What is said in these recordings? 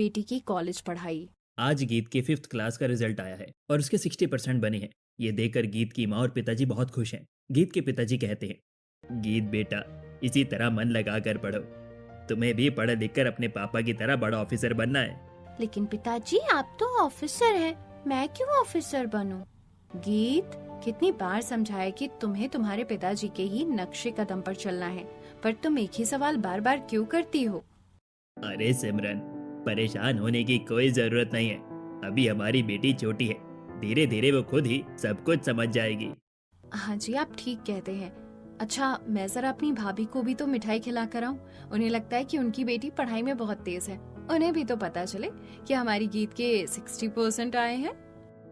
बेटी की कॉलेज पढ़ाई। आज गीत के 5th क्लास का रिजल्ट आया है और उसके 60% बने हैं। ये देखकर गीत की माँ और पिताजी बहुत खुश हैं। गीत के पिताजी कहते हैं, गीत बेटा, इसी तरह मन लगा कर पढ़ो। तुम्हें भी पढ़ लिख कर अपने पापा की तरह बड़ा ऑफिसर बनना है। लेकिन पिताजी, आप तो ऑफिसर हैं, मैं क्यों ऑफिसर बनूं? गीत, कितनी बार समझाया कि तुम्हें तुम्हारे पिताजी के ही नक्शे कदम पर चलना है, पर तुम एक ही सवाल बार बार क्यों करती हो? अरे सिमरन, परेशान होने की कोई जरूरत नहीं है। अभी हमारी बेटी छोटी है, धीरे धीरे वो खुद ही सब कुछ समझ जाएगी। हाँ जी, आप ठीक कहते हैं। अच्छा, मैं जरा अपनी भाभी को भी तो मिठाई खिला कर आऊं। उन्हें लगता है कि उनकी बेटी पढ़ाई में बहुत तेज है। उन्हें भी तो पता चले कि हमारी गीत के 60% आए हैं।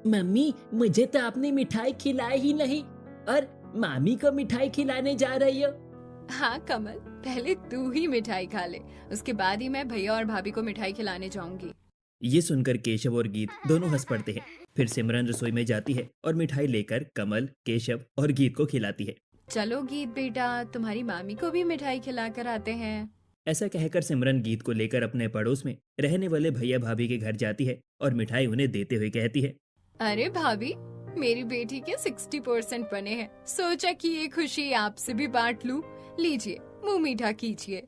मम्मी, मुझे तो आपने मिठाई खिलाई ही नहीं और मामी को मिठाई खिलाने जा रही हो। हाँ कमल, पहले तू ही मिठाई खा ले, उसके बाद ही मैं भैया और भाभी को मिठाई खिलाने जाऊंगी। ये सुनकर केशव और गीत दोनों हंस पड़ते हैं। फिर सिमरन रसोई में जाती है और मिठाई लेकर कमल, केशव और गीत को खिलाती है। चलो गीत बेटा, तुम्हारी मामी को भी मिठाई खिला कर आते हैं। ऐसा कहकर सिमरन गीत को लेकर अपने पड़ोस में रहने वाले भैया भाभी के घर जाती है और मिठाई उन्हें देते हुए कहती है, अरे भाभी, मेरी बेटी के 60% बने हैं। सोचा कि ये खुशी आपसे भी बांट लूं। लीजिए, मुंह मीठा कीजिए।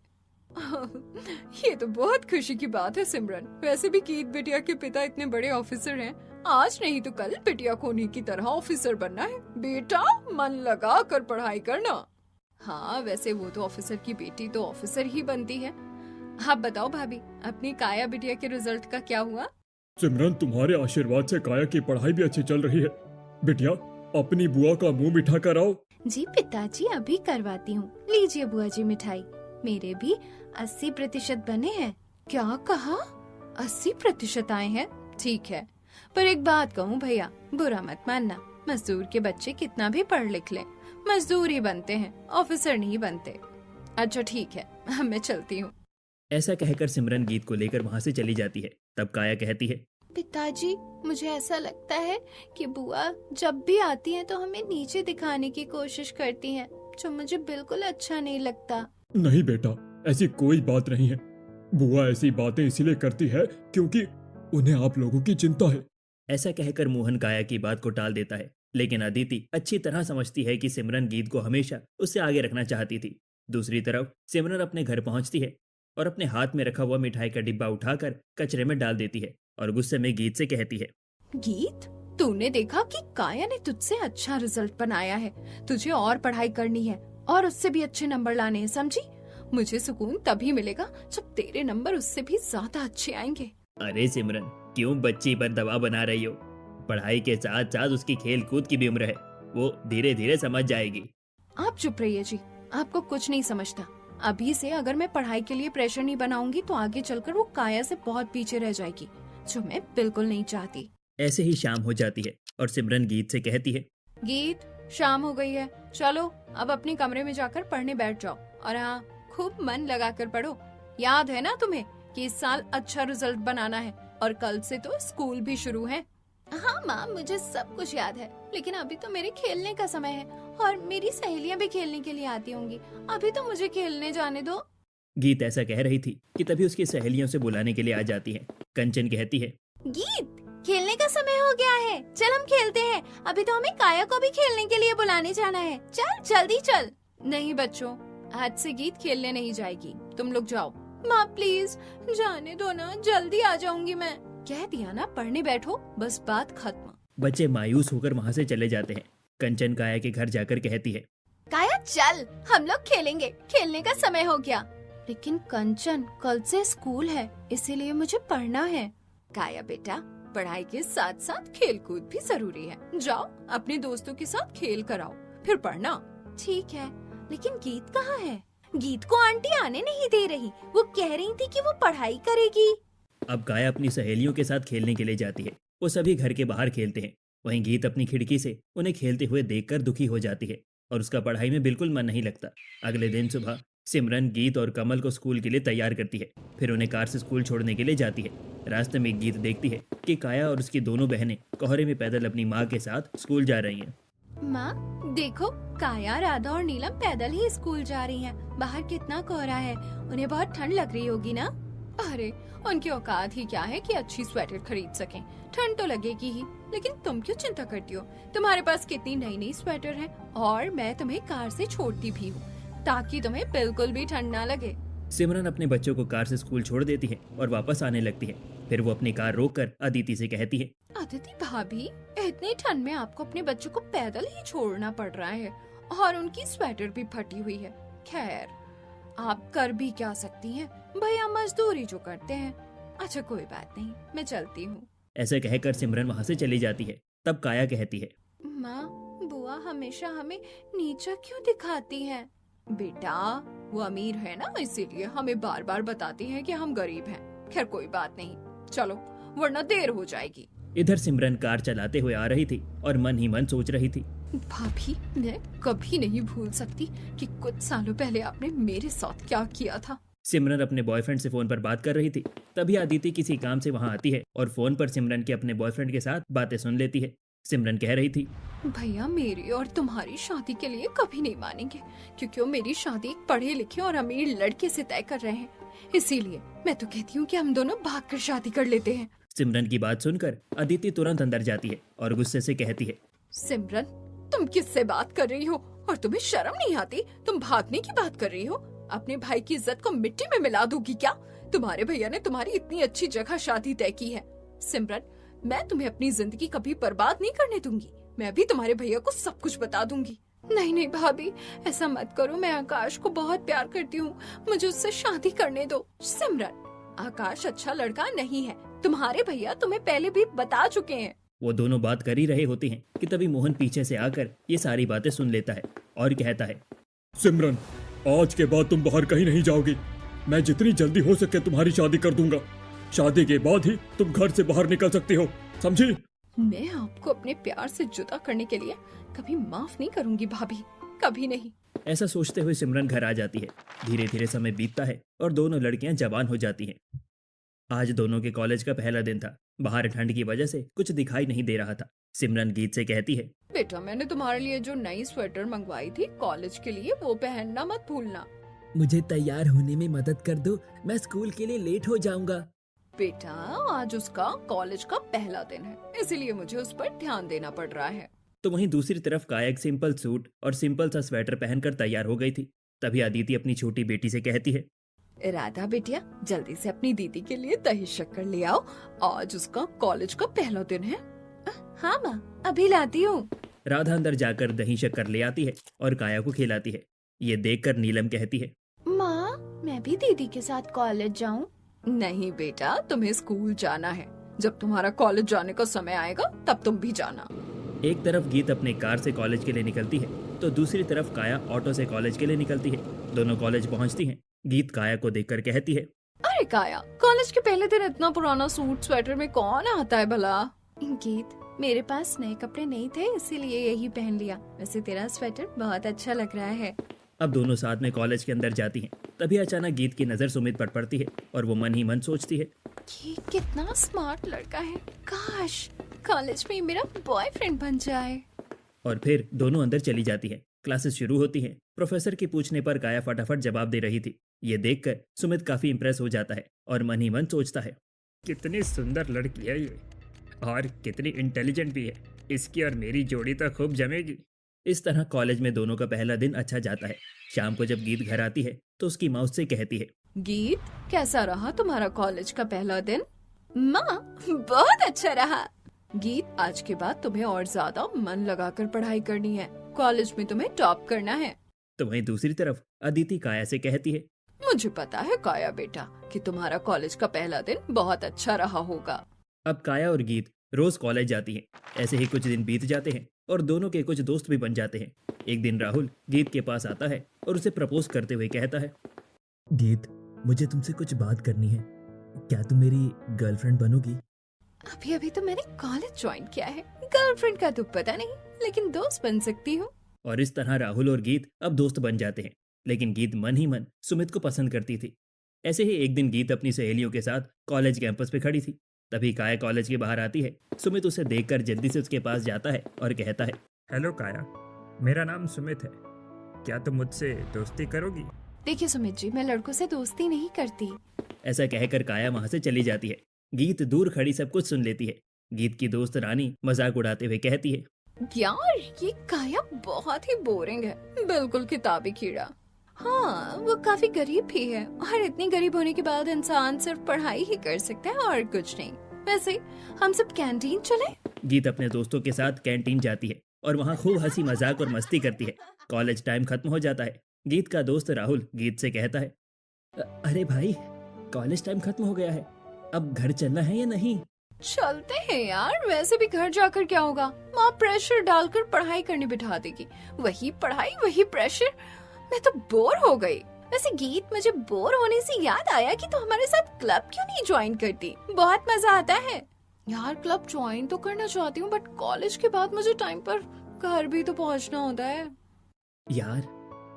ये तो बहुत खुशी की बात है सिमरन। वैसे भी गीत बिटिया के पिता इतने बड़े ऑफिसर हैं, आज नहीं तो कल बिटिया को उन्हीं की तरह ऑफिसर बनना है। बेटा, मन लगा कर पढ़ाई करना। हाँ, वैसे वो तो ऑफिसर की बेटी तो ऑफिसर ही बनती है। आप बताओ भाभी, अपनी काया बिटिया के रिजल्ट का क्या हुआ? सिमरन, तुम्हारे आशीर्वाद से काया की पढ़ाई भी अच्छी चल रही है। बिटिया, अपनी बुआ का मुंह मीठा कराओ। जी पिताजी, अभी करवाती हूँ। लीजिए बुआ जी मिठाई। मेरे भी 80% बने हैं। क्या कहा? 80% आए हैं? ठीक है, पर एक बात कहूँ भैया, बुरा मत मानना। मजदूर के बच्चे कितना भी पढ़ लिख लें, मजदूर ही बनते हैं, ऑफिसर नहीं बनते। अच्छा ठीक है, अब मैं चलती हूँ। ऐसा कहकर सिमरन गीत को लेकर वहां से चली जाती है। तब काया कहती है, पिताजी, मुझे ऐसा लगता है कि बुआ जब भी आती हैं तो हमें नीचे दिखाने की कोशिश करती हैं, जो मुझे बिल्कुल अच्छा नहीं लगता। नहीं बेटा, ऐसी कोई बात नहीं है। बुआ ऐसी बातें इसीलिए करती है क्योंकि उन्हें आप लोगों की चिंता है। ऐसा कहकर मोहन काया की बात को टाल देता है। लेकिन अदिति अच्छी तरह समझती है कि सिमरन गीत को हमेशा उससे आगे रखना चाहती थी। दूसरी तरफ सिमरन अपने घर पहुंचती है और अपने हाथ में रखा हुआ मिठाई का डिब्बा उठाकर कचरे में डाल देती है और गुस्से में गीत से कहती है, गीत, तूने देखा कि काया ने तुझसे अच्छा रिजल्ट बनाया है। तुझे और पढ़ाई करनी है और उससे भी अच्छे नंबर लाने हैं, समझी? मुझे सुकून तभी मिलेगा जब तेरे नंबर उससे भी ज्यादा अच्छे आएंगे। अरे सिमरन, क्यों बच्ची पर दबाव बना रही हो? पढ़ाई के साथ साथ उसकी खेल कूद की भी उम्र है, वो धीरे धीरे समझ जाएगी। आप चुप रहिए जी, आपको कुछ नहीं समझता। अभी से अगर मैं पढ़ाई के लिए प्रेशर नहीं बनाऊंगी तो आगे चलकर वो काया से बहुत पीछे रह जाएगी, जो मैं बिल्कुल नहीं चाहती। ऐसे ही शाम हो जाती है और सिमरन गीत से कहती है, गीत, शाम हो गई है, चलो अब अपने कमरे में जाकर पढ़ने बैठ जाओ। और हाँ, खूब मन लगाकर पढ़ो। याद है ना तुम्हें कि इस साल अच्छा रिजल्ट बनाना है और कल से तो स्कूल भी शुरू है। हाँ माँ, मुझे सब कुछ याद है, लेकिन अभी तो मेरे खेलने का समय है और मेरी सहेलियाँ भी खेलने के लिए आती होंगी। अभी तो मुझे खेलने जाने दो। गीत ऐसा कह रही थी कि तभी उसकी सहेलियों से बुलाने के लिए आ जाती है। कंचन कहती है, गीत, खेलने का समय हो गया है, चल हम खेलते हैं। अभी तो हमें काया को भी खेलने के लिए बुलाने जाना है, चल जल्दी चल। नहीं बच्चों, आज से गीत खेलने नहीं जाएगी, तुम लोग जाओ। माँ प्लीज जाने दो ना, जल्दी आ जाऊंगी मैं। कह दिया ना, पढ़ने बैठो, बस बात खत्म। बच्चे मायूस होकर वहाँ से चले जाते हैं। कंचन काया के घर जाकर कहती है, काया चल, हम लोग खेलेंगे, खेलने का समय हो गया। लेकिन कंचन, कल से स्कूल है, इसीलिए मुझे पढ़ना है। काया बेटा, पढ़ाई के साथ साथ खेल कूद भी जरूरी है। जाओ अपने दोस्तों के साथ खेल कर आओ, फिर पढ़ना। ठीक है, लेकिन गीत कहाँ है? गीत को आंटी आने नहीं दे रही, वो कह रही थी कि वो पढ़ाई करेगी। अब काया अपनी सहेलियों के साथ खेलने के लिए जाती है। वो सभी घर के बाहर खेलते हैं। वहीं गीत अपनी खिड़की से उन्हें खेलते हुए देखकर दुखी हो जाती है और उसका पढ़ाई में बिल्कुल मन नहीं लगता। अगले दिन सुबह सिमरन गीत और कमल को स्कूल के लिए तैयार करती है, फिर उन्हें कार से स्कूल छोड़ने के लिए जाती है। रास्ते में गीत देखती है कि काया और उसकी दोनों बहनें कोहरे में पैदल अपनी माँ के साथ स्कूल जा रही हैं। माँ देखो, काया, राधा और नीलम पैदल ही स्कूल जा रही हैं। बाहर कितना कोहरा है, उन्हें बहुत ठंड लग रही होगी ना? अरे उनकी औकात ही क्या है कि अच्छी स्वेटर खरीद सकें। ठंड तो लगेगी ही, लेकिन तुम क्यों चिंता करती हो? तुम्हारे पास कितनी नई नई स्वेटर हैं और मैं तुम्हें कार से छोड़ती भी हूँ ताकि तुम्हें बिल्कुल भी ठंड ना लगे। सिमरन अपने बच्चों को कार से स्कूल छोड़ देती है और वापस आने लगती है। फिर वो अपनी कार रोककर अदिति से कहती है, अदिति भाभी, इतनी ठंड में आपको अपने बच्चों को पैदल ही छोड़ना पड़ रहा है और उनकी स्वेटर भी फटी हुई है। खैर, आप कर भी क्या सकती हैं? भैया मजदूरी जो करते हैं। अच्छा कोई बात नहीं, मैं चलती हूँ। ऐसा कहकर सिमरन वहाँ से चली जाती है। तब काया कहती है, माँ, बुआ हमेशा हमें नीचा क्यों दिखाती है? बेटा, वो अमीर है ना, इसीलिए हमें बार बार बताती है कि हम गरीब हैं। खैर कोई बात नहीं, चलो वरना देर हो जाएगी। इधर सिमरन कार चलाते हुए आ रही थी और मन ही मन सोच रही थी, भाभी, मैं कभी नहीं भूल सकती कि कुछ सालों पहले आपने मेरे साथ क्या किया था। सिमरन अपने बॉयफ्रेंड से फोन पर बात कर रही थी। तभी अदिति किसी काम से वहाँ आती है और फोन पर सिमरन के अपने बॉयफ्रेंड के साथ बातें सुन लेती है। सिमरन कह रही थी, भैया मेरी और तुम्हारी शादी के लिए कभी नहीं मानेंगे, क्योंकि वो मेरी शादी एक पढ़े लिखे और अमीर लड़के से तय कर रहे हैं। इसीलिए मैं तो कहती हूँ कि हम दोनों भागकर शादी कर लेते हैं। सिमरन की बात सुनकर अदिति तुरंत अंदर जाती है और गुस्से से कहती है, सिमरन, तुम किससे बात कर रही हो और तुम्हें शर्म नहीं आती? तुम भागने की बात कर रही हो? अपने भाई की इज्जत को मिट्टी में मिला दूंगी क्या? तुम्हारे भैया ने तुम्हारी इतनी अच्छी जगह शादी तय की है। सिमरन, मैं तुम्हें अपनी जिंदगी कभी बर्बाद नहीं करने दूंगी। मैं भी तुम्हारे भैया को सब कुछ बता दूंगी। नहीं नहीं भाभी, ऐसा मत करो। मैं आकाश को बहुत प्यार करती हूँ, मुझे उससे शादी करने दो। सिमरन, आकाश अच्छा लड़का नहीं है, तुम्हारे भैया तुम्हें पहले भी बता चुके हैं। वो दोनों बात कर ही रहे होते हैं कि तभी मोहन पीछे से आकर ये सारी बातें सुन लेता है और कहता है, सिमरन, आज के बाद तुम बाहर कहीं नहीं जाओगी। मैं जितनी जल्दी हो सके तुम्हारी शादी कर दूंगा। शादी के बाद ही तुम घर से बाहर निकल सकती हो, समझी? मैं आपको अपने प्यार से जुदा करने के लिए कभी माफ नहीं करूंगी भाभी, कभी नहीं। ऐसा सोचते हुए सिमरन घर आ जाती है। धीरे धीरे समय बीतता है और दोनों लड़कियां जवान हो जाती हैं। आज दोनों के कॉलेज का पहला दिन था। बाहर ठंड की वजह से कुछ दिखाई नहीं दे रहा था। सिमरन गीत से कहती है, बेटा, मैंने तुम्हारे लिए जो नई स्वेटर मंगवाई थी कॉलेज के लिए, वो पहनना मत भूलना। मुझे तैयार होने में मदद कर दो, मैं स्कूल के लिए लेट हो जाऊंगा। बेटा, आज उसका कॉलेज का पहला दिन है, इसलिए मुझे उस पर ध्यान देना पड़ रहा है। तो वहीं दूसरी तरफ काया एक सिंपल सूट और सिंपल सा स्वेटर पहनकर तैयार हो गई थी। तभी अदिति अपनी छोटी बेटी से कहती है, राधा बेटिया, जल्दी से अपनी दीदी के लिए दही शक्कर ले आओ, आज उसका कॉलेज का पहला दिन है। हाँ माँ, अभी लाती हूँ। राधा अंदर जाकर दही शक्कर ले आती है और काया को खिलाती है। ये देखकर नीलम कहती है, माँ, मैं भी दीदी के साथ कॉलेज जाऊँ? नहीं बेटा, तुम्हें स्कूल जाना है। जब तुम्हारा कॉलेज जाने का समय आएगा तब तुम भी जाना। एक तरफ गीत अपने कार से कॉलेज के लिए निकलती है तो दूसरी तरफ काया ऑटो से कॉलेज के लिए निकलती है। दोनों कॉलेज पहुंचती हैं। गीत काया को देखकर कहती है, अरे काया, कॉलेज के पहले दिन इतना पुराना सूट स्वेटर में कौन आता है भला? गीत, मेरे पास नए कपड़े नहीं थे, इसीलिए यही पहन लिया। वैसे तेरा स्वेटर बहुत अच्छा लग रहा है। अब दोनों साथ में कॉलेज के अंदर जाती हैं। तभी अचानक गीत की नजर सुमित पर पड़ती है और वो मन ही मन सोचती है, ये कितना स्मार्ट लड़का है, काश कॉलेज में मेरा बॉयफ्रेंड बन जाए। और फिर दोनों अंदर चली जाती है। क्लासेस शुरू होती हैं। प्रोफेसर के पूछने पर काया फटाफट जवाब दे रही थी। ये देखकर सुमित काफी इम्प्रेस हो जाता है और मन ही मन सोचता है, कितनी सुंदर लड़की है ये और कितनी इंटेलिजेंट भी है। इसकी और मेरी जोड़ी तो खूब जमेगी। इस तरह कॉलेज में दोनों का पहला दिन अच्छा जाता है। शाम को जब गीत घर आती है तो उसकी माँ उससे कहती है, गीत, कैसा रहा तुम्हारा कॉलेज का पहला दिन? माँ, बहुत अच्छा रहा। गीत, आज के बाद तुम्हें और ज्यादा मन लगाकर पढ़ाई करनी है। कॉलेज में तुम्हें टॉप करना है। तो वहीं दूसरी तरफ अदिति काया से कहती है, मुझे पता है काया बेटा कि तुम्हारा कॉलेज का पहला दिन बहुत अच्छा रहा होगा। अब काया और गीत रोज कॉलेज जाती हैं। ऐसे ही कुछ दिन बीत जाते हैं और दोनों के कुछ दोस्त भी बन जाते हैं। एक दिन राहुल गीत के पास आता है और उसे प्रपोज करते हुए कहता है, गीत, मुझे तुमसे कुछ बात करनी है। क्या तुम मेरी गर्लफ्रेंड बनोगी? अभी अभी तो मैंने कॉलेज ज्वाइन किया है, गर्लफ्रेंड का तो पता नहीं, लेकिन दोस्त बन सकती हूँ। और इस तरह राहुल और गीत अब दोस्त बन जाते हैं। लेकिन गीत मन ही मन सुमित को पसंद करती थी। ऐसे ही एक दिन गीत अपनी सहेलियों के साथ कॉलेज कैंपस पे खड़ी थी। तभी काया कॉलेज के बाहर आती है। सुमित उसे देखकर जल्दी से उसके पास जाता है और कहता है, हेलो काया, मेरा नाम सुमित है। क्या तुम मुझसे दोस्ती करोगी? देखिए सुमित जी, मैं लड़कों से दोस्ती नहीं करती। ऐसा कहकर काया वहां से चली जाती है। गीत दूर खड़ी सब कुछ सुन लेती है। गीत की दोस्त रानी मजाक उड़ाते हुए कहती है, यार ये काया बहुत ही बोरिंग है, बिल्कुल किताबी कीड़ा। हाँ, वो काफी गरीब भी है और इतनी गरीब होने के बाद इंसान सिर्फ पढ़ाई ही कर सकता है और कुछ नहीं। वैसे हम सब कैंटीन चले? गीत अपने दोस्तों के साथ कैंटीन जाती है और वहाँ खूब हंसी मजाक और मस्ती करती है। कॉलेज टाइम खत्म हो जाता है। गीत का दोस्त राहुल गीत से कहता है, अरे भाई, कॉलेज टाइम खत्म हो गया है, अब घर चलना है या नहीं? चलते हैं यार, वैसे भी घर जाकर क्या होगा, माँ प्रेशर डालकर पढ़ाई करने बिठा देगी। वही पढ़ाई वही प्रेशर, मैं तो बोर हो गई। वैसे गीत, मुझे बोर होने से याद आया कि तू हमारे साथ क्लब क्यों नहीं ज्वाइन करती, बहुत मजा आता है। यार क्लब ज्वाइन तो करना चाहती हूँ, बट कॉलेज के बाद मुझे टाइम पर घर भी तो पहुँचना होता है। यार,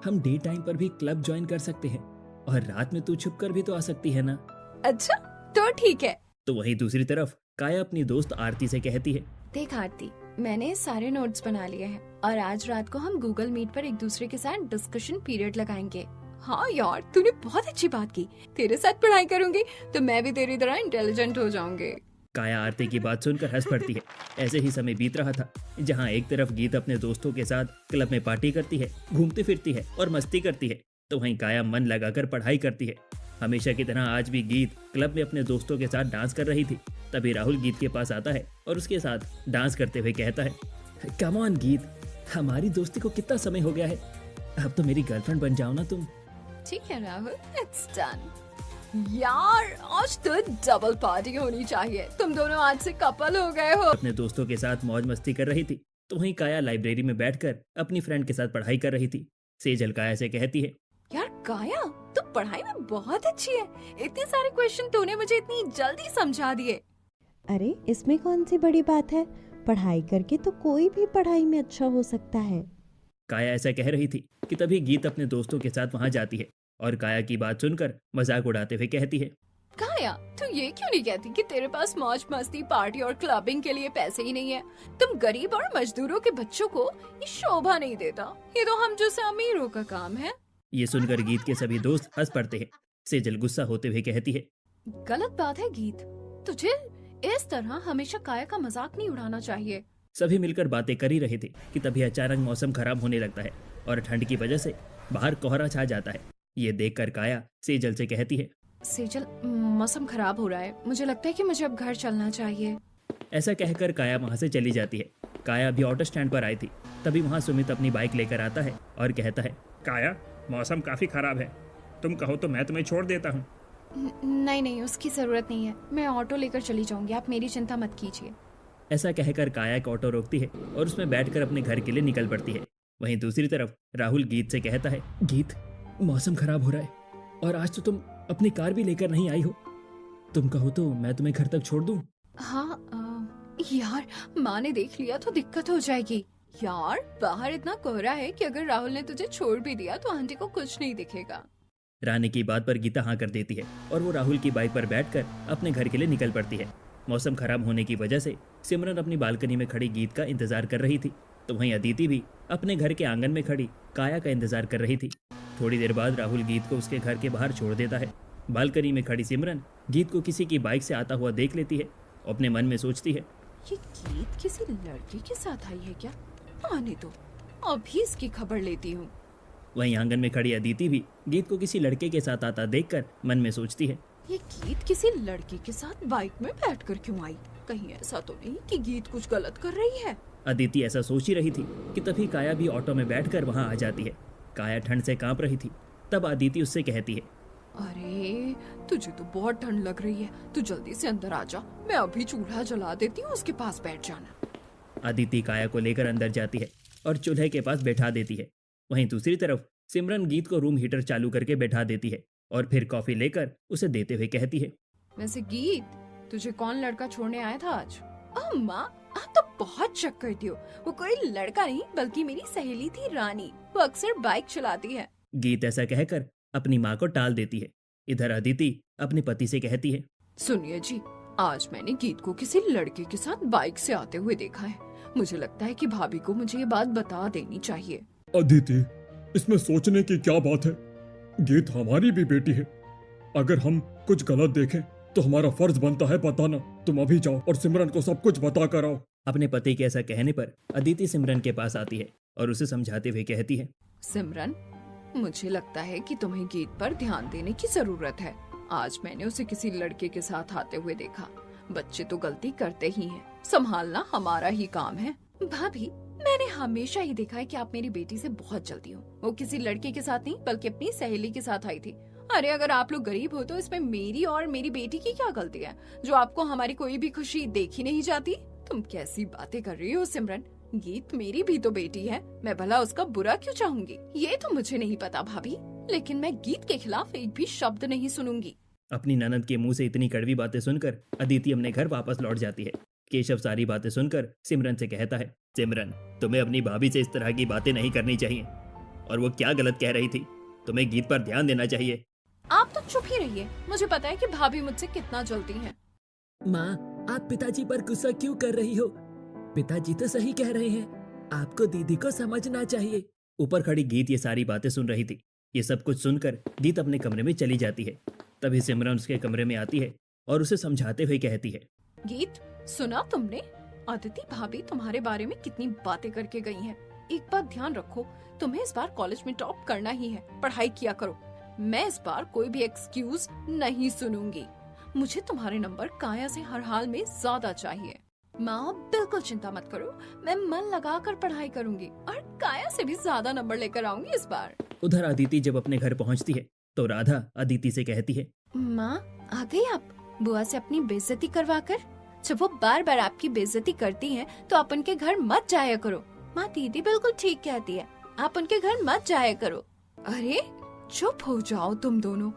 हम डे टाइम पर भी क्लब ज्वाइन कर सकते हैं और रात में तू छुप कर भी तो आ सकती है ना। अच्छा तो ठीक है। तो वहीं दूसरी तरफ काया अपनी दोस्त आरती से कहती है, देख आरती, मैंने सारे नोट्स बना लिए हैं और आज रात को हम गूगल मीट पर एक दूसरे के साथ डिस्कशन पीरियड लगाएंगे। हाँ यार, तूने बहुत अच्छी बात की। तेरे साथ पढ़ाई करूंगी तो मैं भी तेरी तरह इंटेलिजेंट हो जाऊंगी। काया आरती की बात सुनकर हंस पड़ती है। ऐसे ही समय बीत रहा था, जहाँ एक तरफ गीत अपने दोस्तों के साथ क्लब में पार्टी करती है, घूमती फिरती है और मस्ती करती है, तो वहीं काया मन लगाकर पढ़ाई करती है। हमेशा की तरह आज भी गीत क्लब में अपने दोस्तों के साथ डांस कर रही थी। तभी राहुल गीत के पास आता है और उसके साथ डांस करते हुए कहता है, कम ऑन गीत, हमारी दोस्ती को कितना समय हो गया है, अब तो मेरी गर्लफ्रेंड बन जाओ ना तुम। ठीक है राहुल, इट्स डन। यार आज तो डबल पार्टी होनी चाहिए, तुम दोनों आज से कपल हो गए हो। अपने दोस्तों के साथ मौज मस्ती कर रही थी, तो वहीं काया लाइब्रेरी में बैठकर अपनी फ्रेंड के साथ पढ़ाई कर रही थी। सेजल काया से कहती है, यार काया, तू पढ़ाई में बहुत अच्छी है, इतने सारे क्वेश्चन तूने मुझे इतनी जल्दी समझा दिए। अरे इसमें कौन सी बड़ी बात है, पढ़ाई करके तो कोई भी पढ़ाई में अच्छा हो सकता है। काया ऐसा कह रही थी कि तभी गीत अपने दोस्तों के साथ वहां जाती है और काया की बात सुनकर मजाक उड़ाते हुए कहती है, काया, तू ये क्यों नहीं कहती कि तेरे पास मौज मस्ती, पार्टी और क्लबिंग के लिए पैसे ही नहीं है? तुम गरीब और मजदूरों के बच्चों को ये शोभा नहीं देता, ये तो हम जैसे अमीरों का काम है। ये सुनकर गीत के सभी दोस्त हंस पड़ते हैं। सेजल गुस्सा होते हुए कहती है, गलत बात है गीत, तुझे इस तरह हमेशा काया का मजाक नहीं उड़ाना चाहिए। सभी मिलकर बातें कर ही रहे थे कि तभी अचानक मौसम खराब होने लगता है और ठंड की वजह से बाहर कोहरा छा जाता है। ये देखकर काया सेजल से कहती है, सेजल, मौसम खराब हो रहा है, मुझे लगता है कि मुझे अब घर चलना चाहिए। ऐसा कहकर काया वहां से चली जाती है। काया अभी ऑटो स्टैंड पर आई थी, तभी वहां सुमित अपनी बाइक लेकर आता है और कहता है, काया, मौसम काफी खराब है, तुम कहो तो मैं तुम्हें छोड़ देता हूँ। नहीं नहीं, उसकी जरूरत नहीं है, मैं ऑटो लेकर चली जाऊंगी, आप मेरी चिंता मत कीजिए। ऐसा कहकर काया एक ऑटो रोकती है और उसमें बैठकर अपने घर के लिए निकल पड़ती है। वहीं दूसरी तरफ राहुल गीत से कहता है, गीत, मौसम खराब हो रहा है और आज तो तुम अपनी कार भी लेकर नहीं आई हो, तुम कहो तो मैं तुम्हें घर तक छोड़ दूं? हाँ यार, माँ ने देख लिया तो दिक्कत हो जाएगी। यार बाहर इतना कोहरा है कि अगर राहुल ने तुझे छोड़ भी दिया तो आंटी को कुछ नहीं दिखेगा। रानी की बात पर गीता हाँ कर देती है और वो राहुल की बाइक पर बैठकर अपने घर के लिए निकल पड़ती है। मौसम खराब होने की वजह से सिमरन अपनी बालकनी में खड़ी गीत का इंतजार कर रही थी, तो वहीं अदिति भी अपने घर के आंगन में खड़ी काया का इंतजार कर रही थी। थोड़ी देर बाद राहुल गीत को उसके घर के बाहर छोड़ देता है। बालकनी में खड़ी सिमरन गीत को किसी की बाइक से आता हुआ देख लेती है और अपने मन में सोचती है, ये गीत किसी लड़के के साथ आई है क्या? आने दो, अभी इसकी खबर लेती हूँ। वहीं आंगन में खड़ी अदिति भी गीत को किसी लड़के के साथ आता देखकर मन में सोचती है, ये गीत किसी लड़के के साथ बाइक में बैठकर क्यों आई? कहीं ऐसा तो नहीं कि गीत कुछ गलत कर रही है? अदिति ऐसा सोच ही रही थी कि तभी काया भी ऑटो में बैठकर वहां आ जाती है। काया ठंड से कांप रही थी। तब अदिति उससे कहती है, अरे तुझे तो बहुत ठंड लग रही है, तू जल्दी से अंदर आ जा, मैं अभी चूल्हा जला देती हूँ, उसके पास बैठ जाना। अदिति काया को लेकर अंदर जाती है और चूल्हे के पास बैठा देती है। वहीं दूसरी तरफ सिमरन गीत को रूम हीटर चालू करके बैठा देती है और फिर कॉफी लेकर उसे देते हुए कहती है, वैसे गीत, तुझे कौन लड़का छोड़ने आया था आज? अम्मा, आप तो बहुत शक करती हो, वो कोई लड़का नहीं बल्कि मेरी सहेली थी रानी, वो अक्सर बाइक चलाती है। गीत ऐसा कहकर अपनी माँ को टाल देती है। इधर अदिति अपने पति से कहती है, सुनिए जी, आज मैंने गीत को किसी लड़के के साथ बाइक से आते हुए देखा है, मुझे लगता है कि भाभी को मुझे ये बात बता देनी चाहिए। अदिति, इसमें सोचने की क्या बात है? गीत हमारी भी बेटी है। अगर हम कुछ गलत देखें तो हमारा फर्ज बनता है बताना। तुम अभी जाओ और सिमरन को सब कुछ बता कर आओ। अपने पति के ऐसा कहने पर अदिति सिमरन के पास आती है और उसे समझाते हुए कहती है, सिमरन, मुझे लगता है कि तुम्हें गीत पर ध्यान देने की जरूरत है। आज मैंने उसे किसी लड़के के साथ आते हुए देखा। बच्चे तो गलती करते ही हैं, संभालना हमारा ही काम है। भाभी, मैंने हमेशा ही देखा है कि आप मेरी बेटी से बहुत जलती हो। वो किसी लड़के के साथ नहीं बल्कि अपनी सहेली के साथ आई थी। अरे अगर आप लोग गरीब हो तो इसमें मेरी और मेरी बेटी की क्या गलती है जो आपको हमारी कोई भी खुशी देखी नहीं जाती? तुम कैसी बातें कर रही हो सिमरन? गीत मेरी भी तो बेटी है, मैं भला उसका बुरा क्यों चाहूंगी? ये तो मुझे नहीं पता भाभी, लेकिन मैं गीत के खिलाफ एक भी शब्द नहीं सुनूंगी। अपनी ननद के मुंह से इतनी कड़वी बातें सुनकर अदिति अपने घर वापस लौट जाती है। केशव सारी बातें सुनकर सिमरन से कहता है, सिमरन, तुम्हें अपनी भाभी से इस तरह की बातें नहीं करनी चाहिए। और वो क्या गलत कह रही थी? तुम्हें गीत पर ध्यान देना चाहिए। आप तो चुप ही रहिए, मुझे पता है कि भाभी मुझसे कितना जलती हैं। माँ, आप पिताजी पर गुस्सा क्यों कर रही हो? पिताजी तो सही कह रहे हैं, आपको दीदी को समझना चाहिए। ऊपर खड़ी गीत ये सारी बातें सुन रही थी। ये सब कुछ सुनकर गीत अपने कमरे में चली जाती है। तभी सिमरन उसके कमरे में आती है और उसे समझाते हुए कहती है, गीत, सुना तुमने? अदिति भाभी तुम्हारे बारे में कितनी बातें करके गई हैं। एक बात ध्यान रखो, तुम्हें इस बार कॉलेज में टॉप करना ही है। पढ़ाई किया करो। मैं इस बार कोई भी एक्सक्यूज नहीं सुनूंगी। मुझे तुम्हारे नंबर काया से हर हाल में ज्यादा चाहिए। माँ, बिल्कुल चिंता मत करो, मैं मन लगाकर पढ़ाई करूंगी और काया से भी ज्यादा नंबर लेकर आऊंगी इस बार। उधर अदिति जब अपने घर पहुंचती है तो राधा अदिति से कहती है, माँ, आ गई आप बुआ से अपनी बेइज्जती करवा कर? जब वो बार बार आपकी बेइज्जती करती हैं, तो आप उनके घर मत जाया करो। माँ, दीदी बिल्कुल ठीक कहती है, आप उनके घर मत जाया करो। अरे चुप हो जाओ तुम दोनों।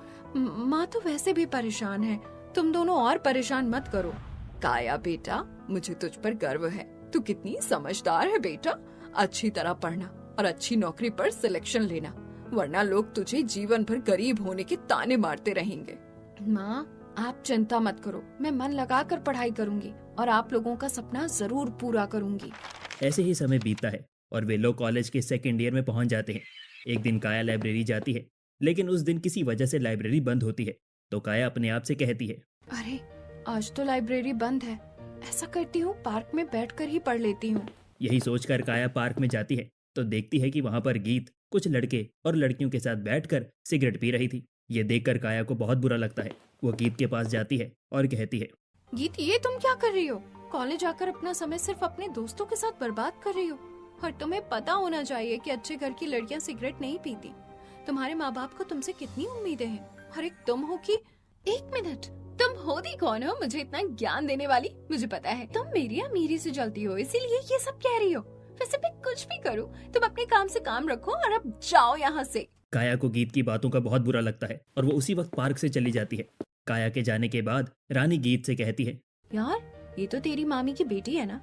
माँ तो वैसे भी परेशान है, तुम दोनों और परेशान मत करो। काया बेटा, मुझे तुझ पर गर्व है। तू कितनी समझदार है बेटा। अच्छी तरह पढ़ना और अच्छी नौकरी पर सिलेक्शन लेना, वरना लोग तुझे जीवन भर गरीब होने के ताने मारते रहेंगे। माँ, आप चिंता मत करो, मैं मन लगाकर पढ़ाई करूंगी और आप लोगों का सपना जरूर पूरा करूंगी। ऐसे ही समय बीतता है और वे लोग कॉलेज के सेकेंड ईयर में पहुंच जाते हैं। एक दिन काया लाइब्रेरी जाती है, लेकिन उस दिन किसी वजह से लाइब्रेरी बंद होती है। तो काया अपने आप से कहती है, अरे आज तो लाइब्रेरी बंद है। ऐसा करती हूँ, पार्क में बैठकर ही पढ़ लेती हूँ। यही सोचकर काया पार्क में जाती है तो देखती है कि वहां पर गीत कुछ लड़के और लड़कियों के साथ बैठकर सिगरेट पी रही थी। ये देखकर काया को बहुत बुरा लगता है। वो गीत के पास जाती है और कहती है, गीत, ये तुम क्या कर रही हो? कॉलेज आकर अपना समय सिर्फ अपने दोस्तों के साथ बर्बाद कर रही हो। और तुम्हें पता होना चाहिए कि अच्छे घर की लड़कियां सिगरेट नहीं पीती। तुम्हारे माँ बाप को तुमसे कितनी उम्मीदें हैं, और एक तुम हो कि... एक मिनट, तुम होती कौन हो मुझे इतना ज्ञान देने वाली? मुझे पता है तुम मेरी अमीरी से जलती हो, इसीलिए ये सब कह रही हो। वैसे मैं कुछ भी करूँ, तुम अपने काम से काम रखो और अब जाओ यहाँ से। काया को गीत की बातों का बहुत बुरा लगता है और वो उसी वक्त पार्क से चली जाती है। काया के जाने के बाद रानी गीत से कहती है, यार, ये तो तेरी मामी की बेटी है ना?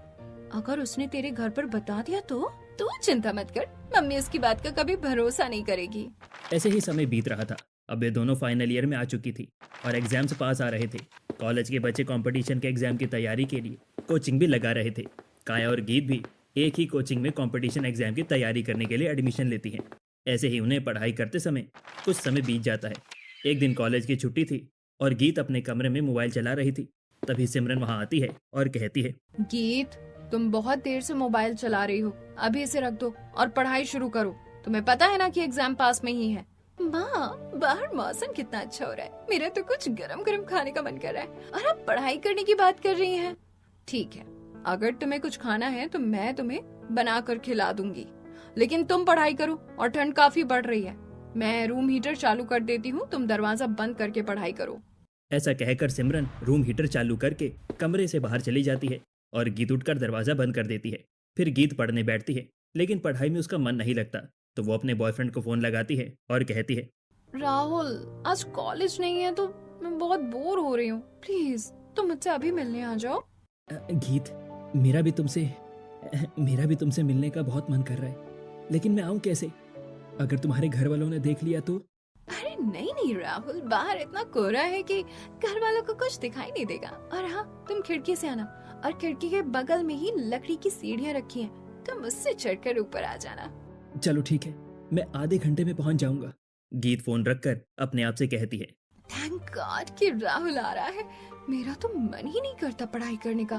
अगर उसने तेरे घर पर बता दिया तो? तू चिंता मत कर, मम्मी उसकी बात का कभी भरोसा नहीं करेगी। ऐसे ही समय बीत रहा था। अब वे दोनों फाइनल ईयर में आ चुकी थी और एग्जाम्स पास आ रहे थे। कॉलेज के बच्चे कंपटीशन के एग्जाम की तैयारी के लिए कोचिंग भी लगा रहे थे। काया और गीत भी एक ही कोचिंग में कंपटीशन एग्जाम की तैयारी करने के लिए एडमिशन लेती हैं। ऐसे ही उन्हें पढ़ाई करते समय कुछ समय बीत जाता है। एक दिन कॉलेज की छुट्टी थी और गीत अपने कमरे में मोबाइल चला रही थी। तभी सिमरन वहां आती है और कहती है, गीत, तुम बहुत देर से मोबाइल चला रही हो, अभी इसे रख दो और पढ़ाई शुरू करो। तुम्हें पता है ना कि एग्जाम पास में ही है। माँ, बाहर मौसम कितना अच्छा हो रहा है, मेरा तो कुछ गरम गरम खाने का मन कर रहा है और आप पढ़ाई करने की बात कर रही हैं। ठीक है, अगर तुम्हें कुछ खाना है तो मैं तुम्हें बना कर खिला दूंगी, लेकिन तुम पढ़ाई करो और ठंड काफी बढ़ रही है। मैं रूम हीटर चालू कर देती हूँ, तुम दरवाजा बंद करके पढ़ाई करो। ऐसा कहकर सिमरन रूम हीटर चालू करके कमरे से बाहर चली जाती है और गीत उठकर दरवाजा बंद कर देती है। फिर गीत पढ़ने बैठती है, लेकिन पढ़ाई में उसका मन नहीं लगता। तो वो अपने बॉयफ्रेंड को फोन लगाती है और कहती है, राहुल, आज कॉलेज नहीं है तो मैं बहुत बोर हो रही हूँ, प्लीज तुम मुझसे अभी मिलने आ जाओ। गीत, मेरा भी तुमसे मिलने का बहुत मन कर रहा है, लेकिन मैं आऊं कैसे? अगर तुम्हारे घर वालों ने देख लिया तो? अरे नहीं राहुल, बाहर इतना कोहरा है कि घर वालों को कुछ दिखाई नहीं देगा। और हाँ, तुम खिड़की से आना और खिड़की के बगल में ही लकड़ी की सीढ़ियाँ रखी हैं, तुम उससे चढ़कर ऊपर आ जाना। चलो ठीक है, मैं आधे घंटे में पहुंच जाऊंगा। गीत फोन रखकर अपने आप से कहती है। थैंक गॉड कि राहुल आ रहा है। मेरा तो मन ही नहीं करता पढ़ाई करने का।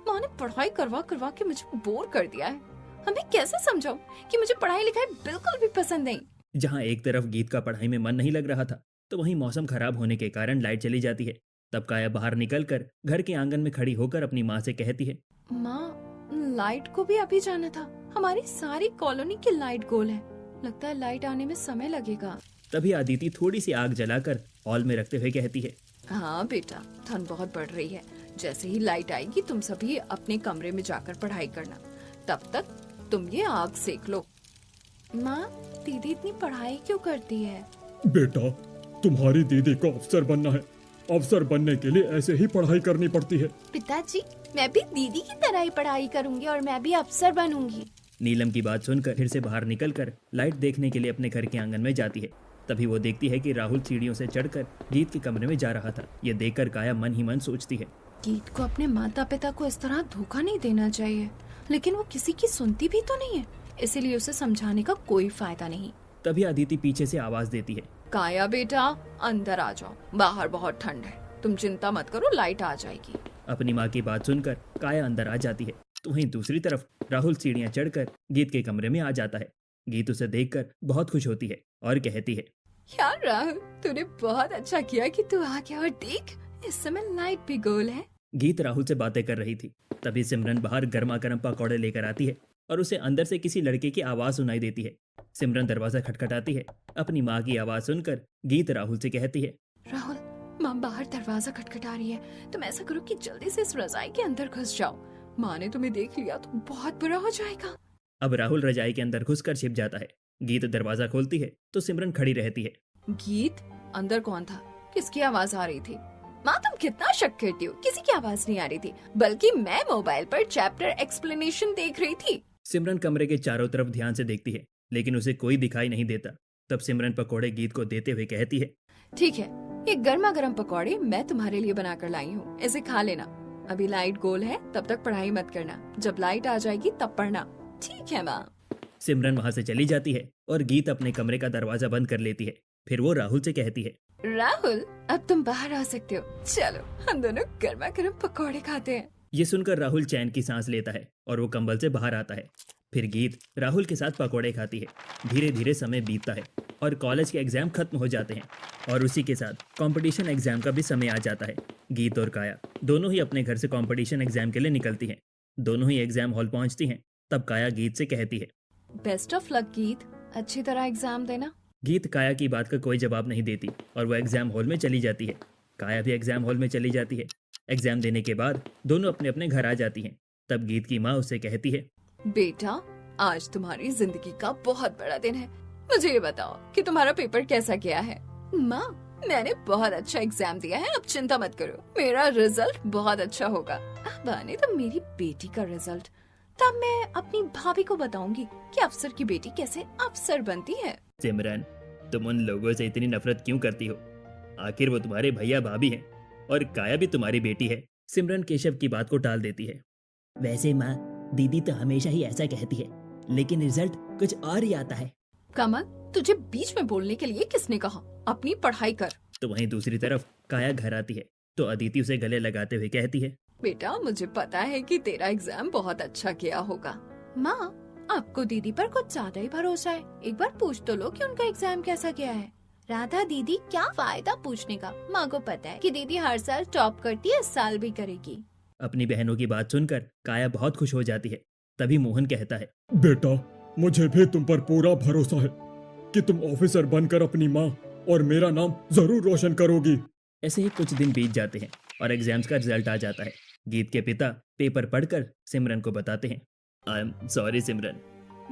माँ ने पढ़ाई करवा करवा के मुझे बोर कर दिया है। हमें कैसे समझाऊं कि मुझे पढ़ाई लिखाई बिल्कुल भी पसंद नहीं। जहाँ एक तरफ गीत का पढ़ाई में मन नहीं लग रहा था, तो वहीं मौसम खराब होने के कारण लाइट चली जाती है। तब काया बाहर निकलकर घर के आंगन में खड़ी होकर अपनी माँ से कहती है। माँ, लाइट को भी अभी जाना था। हमारी सारी कॉलोनी की लाइट गोल है। लगता है लाइट आने में समय लगेगा। तभी अदिति थोड़ी सी आग जलाकर हॉल में रखते हुए कहती है। हाँ बेटा, ठंड बहुत बढ़ रही है। जैसे ही लाइट आएगी तुम सभी अपने कमरे में जाकर पढ़ाई करना। तब तक तुम ये आग सेक लो। माँ, दीदी इतनी पढ़ाई क्यों करती है? बेटा, तुम्हारी दीदी को अफसर बनना है। अफसर बनने के लिए ऐसे ही पढ़ाई करनी पड़ती है। पिताजी, मैं भी दीदी की तरह ही पढ़ाई करूंगी और मैं भी अफसर बनूंगी। नीलम की बात सुनकर फिर से बाहर निकलकर लाइट देखने के लिए अपने घर के आंगन में जाती है। तभी वो देखती है कि राहुल सीढ़ियों से चढ़कर गीत के कमरे में जा रहा था। ये देखकर काया मन ही मन सोचती है। गीत को अपने माता पिता को इस तरह धोखा नहीं देना चाहिए, लेकिन वो किसी की सुनती भी तो नहीं है, इसीलिए उसे समझाने का कोई फायदा नहीं। तभी अदिति पीछे से आवाज देती है। काया बेटा, अंदर आ जाओ, बाहर बहुत ठंड है। तुम चिंता मत करो, लाइट आ जाएगी। अपनी माँ की बात सुनकर काया अंदर आ जाती है। तो वहीं दूसरी तरफ राहुल सीढ़ियाँ चढ़कर गीत के कमरे में आ जाता है। गीत उसे देखकर बहुत खुश होती है और कहती है। यार राहुल, तूने बहुत अच्छा किया कि तू आ गया और देख, इस समय लाइट भी गोल है। गीत राहुल से बातें कर रही थी। तभी सिमरन बाहर गर्मा गर्म पकौड़े लेकर आती है और उसे अंदर से किसी लड़के की आवाज सुनाई देती है। सिमरन दरवाजा खटखटाती है। अपनी माँ की आवाज सुनकर गीत राहुल से कहती है। राहुल, माँ बाहर दरवाजा खटखटा रही है। तुम ऐसा करो कि जल्दी से इस रजाई के अंदर घुस जाओ। माँ ने तुम्हें देख लिया तो बहुत बुरा हो जाएगा। अब राहुल रजाई के अंदर घुसकर छिप जाता है। गीत दरवाजा खोलती है तो सिमरन खड़ी रहती है। गीत, अंदर कौन था? किसकी आवाज आ रही थी? माँ, तुम कितना शक करती हो? किसी की आवाज नहीं आ रही थी, बल्कि मैं मोबाइल पर चैप्टर एक्सप्लेनेशन देख रही थी। सिमरन कमरे के चारों तरफ ध्यान से देखती है, लेकिन उसे कोई दिखाई नहीं देता। तब सिमरन पकौड़े गीत को देते हुए कहती है। ठीक है, ये गर्मा गर्म पकौड़े मैं तुम्हारे लिए बनाकर लाई हूँ, इसे खा लेना। अभी लाइट गोल है, तब तक पढ़ाई मत करना। जब लाइट आ जाएगी तब पढ़ना। ठीक है माँ। सिमरन वहाँ से चली जाती है और गीत अपने कमरे का दरवाजा बंद कर लेती है। फिर वो राहुल से कहती है। राहुल, अब तुम बाहर आ सकते हो। चलो हम दोनों गर्मा गर्म पकौड़े खाते हैं। ये सुनकर राहुल चैन की सांस लेता है और वो कंबल से बाहर आता है। फिर गीत राहुल के साथ पकौड़े खाती है। धीरे धीरे समय बीतता है और कॉलेज के एग्जाम खत्म हो जाते हैं और उसी के साथ कंपटीशन एग्जाम का भी समय आ जाता है। गीत और काया दोनों ही अपने घर से कंपटीशन एग्जाम के लिए निकलती हैं। दोनों ही एग्जाम हॉल पहुंचती हैं। तब काया गीत से कहती है। बेस्ट ऑफ लक गीत, अच्छी तरह एग्जाम देना। गीत काया की बात का कोई जवाब नहीं देती और वो एग्जाम हॉल में चली जाती है। काया भी एग्जाम हॉल में चली जाती है। एग्जाम देने के बाद दोनों अपने अपने घर आ जाती हैं। तब गीत की माँ उससे कहती है। बेटा, आज तुम्हारी जिंदगी का बहुत बड़ा दिन है। मुझे ये बताओ कि तुम्हारा पेपर कैसा गया है? माँ, मैंने बहुत अच्छा एग्जाम दिया है, अब चिंता मत करो, मेरा रिजल्ट बहुत अच्छा होगा। अब आने तो मेरी बेटी का रिजल्ट, तब मैं अपनी भाभी को बताऊंगी कि अफसर की बेटी कैसे अफसर बनती है। सिमरन, तुम उन लोगों से इतनी नफरत क्यों करती हो? आखिर वो तुम्हारे भैया भाभी हैं और काया भी तुम्हारी बेटी है। सिमरन केशव की बात को टाल देती है। वैसे माँ, दीदी तो हमेशा ही ऐसा कहती है, लेकिन रिजल्ट कुछ और ही आता है। कमल, तुझे बीच में बोलने के लिए किसने कहा? अपनी पढ़ाई कर। तो वहीं दूसरी तरफ काया घर आती है तो अदिति उसे गले लगाते हुए कहती है। बेटा, मुझे पता है कि तेरा एग्जाम बहुत अच्छा गया होगा। माँ, आपको दीदी पर कुछ ज्यादा ही भरोसा है। एक बार पूछ तो लो कि उनका एग्जाम कैसा गया है। राधा दीदी, क्या फायदा पूछने का? माँ को पता है कि दीदी हर साल टॉप करती है, इस साल भी करेगी। अपनी बहनों की बात सुनकर काया बहुत खुश हो जाती है। तभी मोहन कहता है। बेटा, मुझे भी तुम पर पूरा भरोसा है कि तुम ऑफिसर बनकर अपनी माँ और मेरा नाम जरूर रोशन करोगी। ऐसे ही कुछ दिन बीत जाते हैं और एग्जाम्स का रिजल्ट आ जाता है। गीत के पिता पेपर पढ़कर सिमरन को बताते हैं। आई एम सॉरी सिमरन,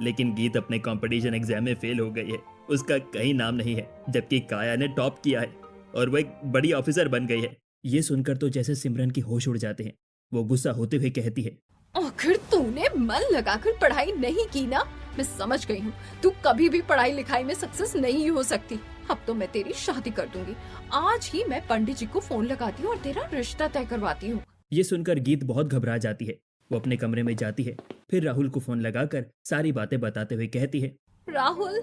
लेकिन गीत अपने कंपटीशन एग्जाम में फेल हो गई है। उसका कहीं नाम नहीं है, जबकि काया ने टॉप किया है और वो एक बड़ी ऑफिसर बन गई है। ये सुनकर तो जैसे सिमरन की होश उड़ जाते हैं। वो गुस्सा होते हुए कहती है। आखिर तूने मन लगाकर पढ़ाई नहीं की ना? मैं समझ गई हूँ, तू कभी भी पढ़ाई लिखाई में सक्सेस नहीं हो सकती। अब तो मैं तेरी शादी कर दूंगी। आज ही मैं पंडित जी को फोन लगाती हूँ और तेरा रिश्ता तय करवाती हूँ। ये सुनकर गीत बहुत घबरा जाती है। वो अपने कमरे में जाती है। फिर राहुल को फोन लगाकर सारी बातें बताते हुए कहती है। राहुल,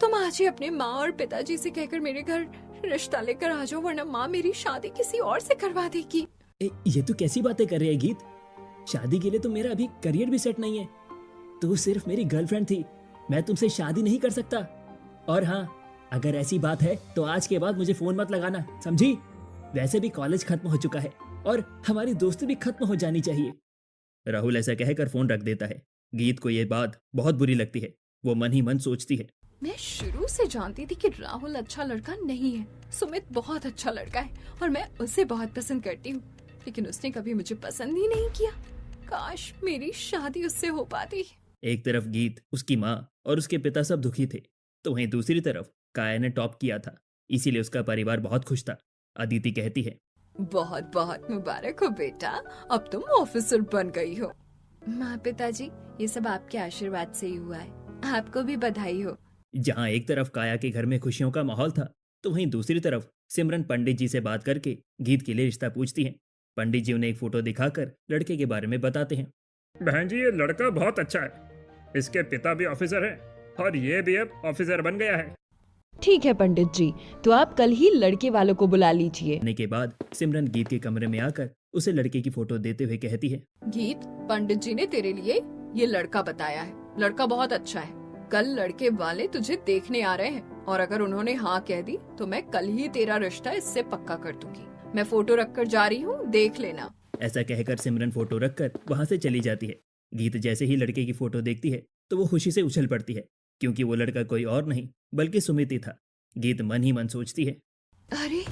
तुम आज ही अपने माँ और पिताजी से कहकर मेरे घर रिश्ता लेकर आ जाओ, वरना माँ मेरी शादी किसी और से करवा देगी। ये तो कैसी बातें कर रही है गीत? शादी के लिए तो मेरा अभी करियर भी सेट नहीं है। तू सिर्फ मेरी गर्लफ्रेंड थी, मैं तुमसे शादी नहीं कर सकता। और हाँ, अगर ऐसी बात है तो आज के बाद मुझे फोन मत लगाना, समझी? वैसे भी कॉलेज खत्म हो चुका है और हमारी दोस्ती भी खत्म हो जानी चाहिए। राहुल ऐसा कहकर फोन रख देता है। गीत को ये बात बहुत बुरी लगती है। वो मन ही मन सोचती है, मैं शुरू से जानती थी कि राहुल अच्छा लड़का नहीं है। सुमित बहुत अच्छा लड़का है और मैं उसे बहुत पसंद करती हूँ, लेकिन उसने कभी मुझे पसंद ही नहीं किया। काश मेरी शादी उससे हो पाती। एक तरफ गीत, उसकी माँ और उसके पिता सब दुखी थे, तो वहीं दूसरी तरफ काया ने टॉप किया था, इसीलिए उसका परिवार बहुत खुश था। अदिति कहती है, बहुत बहुत मुबारक हो बेटा, अब तुम ऑफिसर बन गई हो। माँ पिताजी, ये सब आपके आशीर्वाद से ही हुआ है, आपको भी बधाई हो। जहाँ एक तरफ काया के घर में खुशियों का माहौल था, तो वहीं दूसरी तरफ सिमरन पंडित जी से बात करके गीत के लिए रिश्ता पूछती हैं। पंडित जी उन्हें एक फोटो दिखाकर लड़के के बारे में बताते हैं। बहन जी, ये लड़का बहुत अच्छा है। इसके पिता भी ऑफिसर हैं और ये भी अब ऑफिसर बन गया है। ठीक है पंडित जी, तो आप कल ही लड़के वालों को बुला लीजिए। आने के बाद सिमरन गीत के कमरे में आकर उसे लड़के की फोटो देते हुए कहती है, गीत, पंडित जी ने तेरे लिए ये लड़का बताया है। लड़का बहुत अच्छा है। कल लड़के वाले तुझे देखने आ रहे हैं और अगर उन्होंने हाँ कह दी तो मैं कल ही तेरा रिश्ता इससे पक्का कर दूंगी। मैं फोटो रखकर जा रही हूँ, देख लेना। ऐसा कहकर सिमरन फोटो रखकर वहां से चली जाती है। गीत जैसे ही लड़के की फोटो देखती है तो वो खुशी से उछल पड़ती है, क्योंकि वो लड़का कोई और नहीं बल्कि सुमित ही था। गीत मन ही मन सोचती है, अरे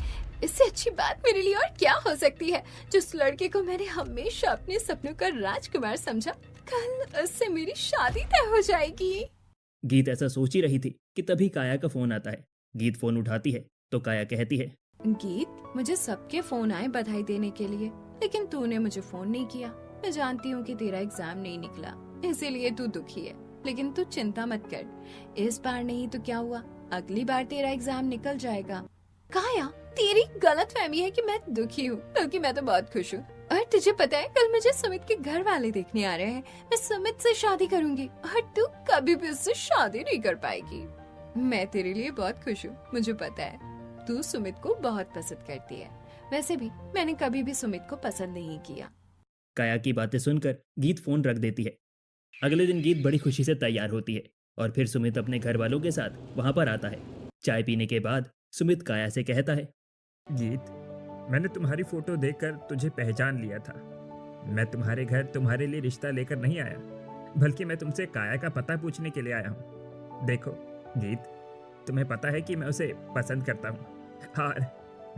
इससे अच्छी बात मेरे लिए और क्या हो सकती है। जिस लड़के को मैंने हमेशा अपने सपनों का राजकुमार समझा, कल उससे मेरी शादी तय हो जाएगी। गीत ऐसा सोच ही रही थी कि तभी काया का फोन आता है। गीत फोन उठाती है तो काया कहती है, गीत, मुझे सबके फोन आए बधाई देने के लिए, लेकिन तूने मुझे फोन नहीं किया। मैं जानती हूँ कि तेरा एग्जाम नहीं निकला, इसीलिए तू दुखी है, लेकिन तू चिंता मत कर। इस बार नहीं तो क्या हुआ, अगली बार तेरा एग्जाम निकल जाएगा। काया, तेरी गलत फहमी है कि मैं दुखी हूँ, बल्कि मैं तो बहुत खुश हूँ। और तुझे पता है, कल मुझे सुमित के घर वाले देखने आ रहे हैं। मैं सुमित से शादी करूंगी और तू कभी भी उससे शादी नहीं कर पाएगी। मैं तेरे लिए बहुत खुश हूँ। मुझे पता है तू सुमित को बहुत पसंद करती है। वैसे भी मैंने कभी भी सुमित को पसंद नहीं किया। काया की बातें सुनकर गीत फोन रख देती है। अगले दिन गीत बड़ी खुशी से तैयार होती है और फिर सुमित अपने घर वालों के साथ वहां पर आता है। चाय पीने के बाद सुमित काया से कहता है, गीत, मैंने तुम्हारी फोटो देखकर तुझे पहचान लिया था। मैं तुम्हारे घर तुम्हारे लिए रिश्ता लेकर नहीं आया, बल्कि मैं तुमसे काया का पता पूछने के लिए आया हूँ। देखो गीत, तुम्हें पता है कि मैं उसे पसंद करता हूँ और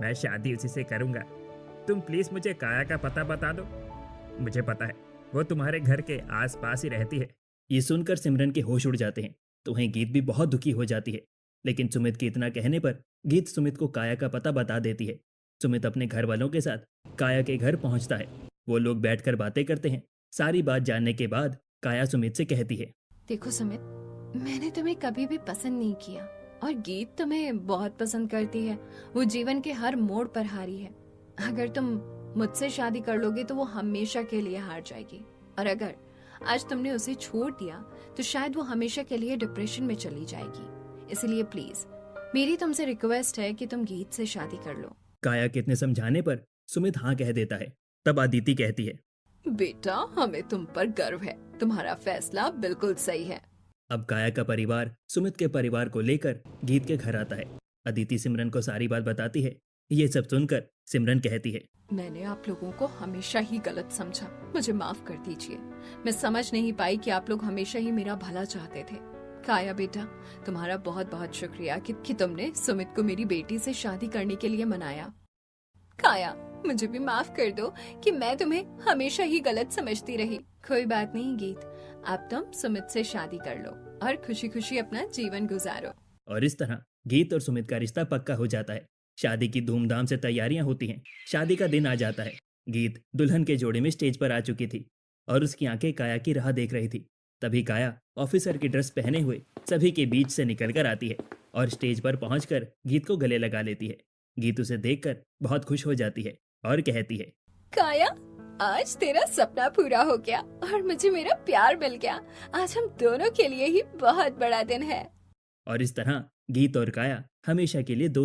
मैं शादी उसी से करूँगा। तुम प्लीज मुझे काया का पता बता दो। मुझे पता है वो तुम्हारे घर के आसपास ही रहती है। ये सुनकर सिमरन के होश उड़ जाते हैं, तो वहीं गीत भी बहुत दुखी हो जाती है। लेकिन सुमित के इतना कहने पर गीत सुमित को काया का पता बता देती है। सुमित अपने घर वालों के साथ काया के घर पहुंचता है। वो लोग बैठकर बातें करते हैं। सारी बात जानने के बाद काया सुमित से कहती है, देखो सुमित, मैंने तुम्हें कभी भी पसंद नहीं किया और गीत तुम्हें बहुत पसंद करती है। वो जीवन के हर मोड़ पर हारी है। अगर तुम मुझसे शादी कर लोगे तो वो हमेशा के लिए हार जाएगी, और अगर आज तुमने उसे छोड़ दिया तो शायद वो हमेशा के लिए डिप्रेशन में चली जाएगी। इसलिए प्लीज मेरी तुमसे रिक्वेस्ट है कि तुम गीत से शादी कर लो। काया के इतने समझाने पर सुमित हाँ कह देता है। तब अदिति कहती है, बेटा, हमें तुम पर गर्व है, तुम्हारा फैसला बिल्कुल सही है। अब काया का परिवार सुमित के परिवार को लेकर गीत के घर आता है। अदिति सिमरन को सारी बात बताती है। ये सब सुनकर सिमरन कहती है, मैंने आप लोगों को हमेशा ही गलत समझा, मुझे माफ कर दीजिए। मैं समझ नहीं पाई कि आप लोग हमेशा ही मेरा भला चाहते थे। काया बेटा, तुम्हारा बहुत बहुत शुक्रिया कि तुमने सुमित को मेरी बेटी से शादी करने के लिए मनाया। काया, मुझे भी माफ कर दो कि मैं तुम्हें हमेशा ही गलत समझती रही। कोई बात नहीं गीत, अब तुम सुमित से शादी कर लो और खुशी खुशी अपना जीवन गुजारो। और इस तरह गीत और सुमित का रिश्ता पक्का हो जाता है। शादी की धूमधाम से तैयारियां होती हैं। शादी का दिन आ जाता है। गीत दुल्हन के जोड़े में स्टेज पर आ चुकी थी और उसकी आंखें काया की राह देख रही थी। तभी काया ऑफिसर की ड्रेस पहने हुए सभी के बीच से निकलकर आती है और स्टेज पर पहुंचकर गीत को गले लगा लेती है। गीत उसे देखकर बहुत खुश हो जाती है और कहती है, काया, आज तेरा सपना पूरा हो गया और मुझे मेरा प्यार मिल गया। आज हम दोनों के लिए ही बहुत बड़ा दिन है। और इस तरह गीत और काया हमेशा के लिए दोस्त